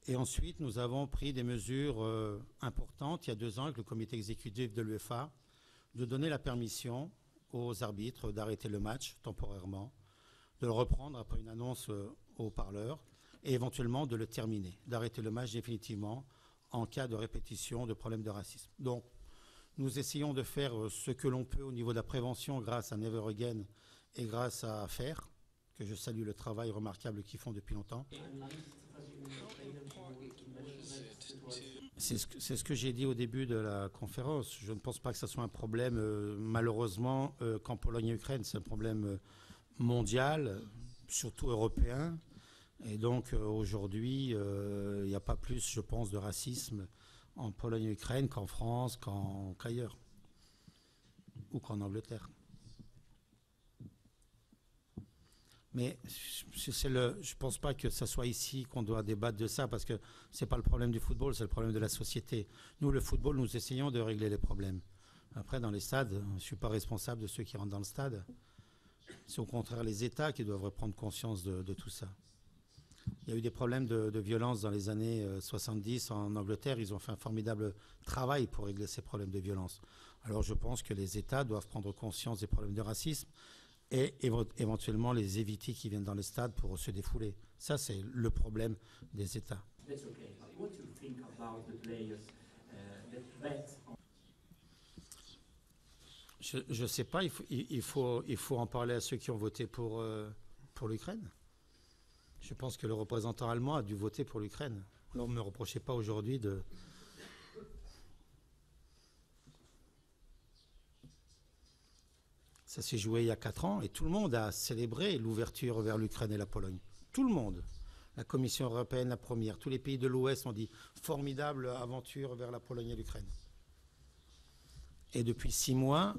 Et ensuite, nous avons pris des mesures importantes il y a 2 ans avec le comité exécutif de l'UEFA de donner la permission aux arbitres d'arrêter le match temporairement, de le reprendre après une annonce au parleur et éventuellement de le terminer, d'arrêter le match définitivement en cas de répétition de problèmes de racisme. Donc, nous essayons de faire ce que l'on peut au niveau de la prévention grâce à Never Again et grâce à FAIR, que je salue le travail remarquable qu'ils font depuis longtemps. C'est ce que j'ai dit au début de la conférence. Je ne pense pas que ce soit un problème, malheureusement, qu'en Pologne et Ukraine. C'est un problème mondial, surtout européen. Et donc, aujourd'hui, il n'y a pas plus, je pense, de racisme en Pologne et Ukraine qu'en France, qu'ailleurs, ou qu'en Angleterre. Mais je ne pense pas que ce soit ici qu'on doit débattre de ça, parce que ce n'est pas le problème du football, c'est le problème de la société. Nous, le football, nous essayons de régler les problèmes. Après, dans les stades, je ne suis pas responsable de ceux qui rentrent dans le stade. C'est au contraire les États qui doivent prendre conscience de tout ça. Il y a eu des problèmes de violence dans les années 70 en Angleterre. Ils ont fait un formidable travail pour régler ces problèmes de violence. Alors je pense que les États doivent prendre conscience des problèmes de racisme et éventuellement les éviter qui viennent dans les stades pour se défouler. Ça, c'est le problème des États. Je ne sais pas, il faut en parler à ceux qui ont voté pour l'Ukraine. Je pense que le représentant allemand a dû voter pour l'Ukraine. Alors ne me reprochez pas aujourd'hui de... Ça s'est joué il y a 4 ans et tout le monde a célébré l'ouverture vers l'Ukraine et la Pologne. Tout le monde. La Commission européenne, la première. Tous les pays de l'Ouest ont dit formidable aventure vers la Pologne et l'Ukraine. Et depuis 6 mois,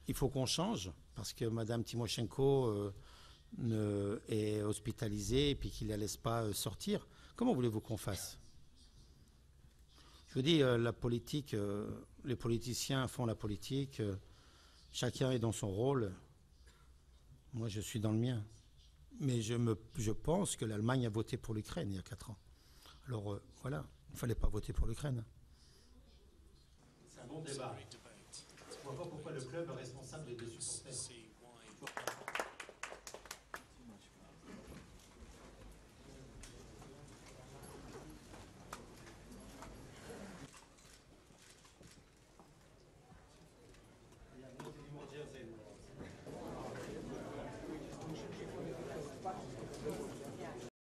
il faut qu'on change parce que Mme Tymoshenko est hospitalisée et puis qu'il ne la laisse pas sortir. Comment voulez-vous qu'on fasse? Je vous dis, la politique, les politiciens font la politique. Chacun est dans son rôle. Moi, je suis dans le mien. Mais je pense que l'Allemagne a voté pour l'Ukraine il y a 4 ans. Alors, voilà, il ne fallait pas voter pour l'Ukraine. C'est un bon débat. Je ne vois pas pourquoi le club est responsable des 2 supporters.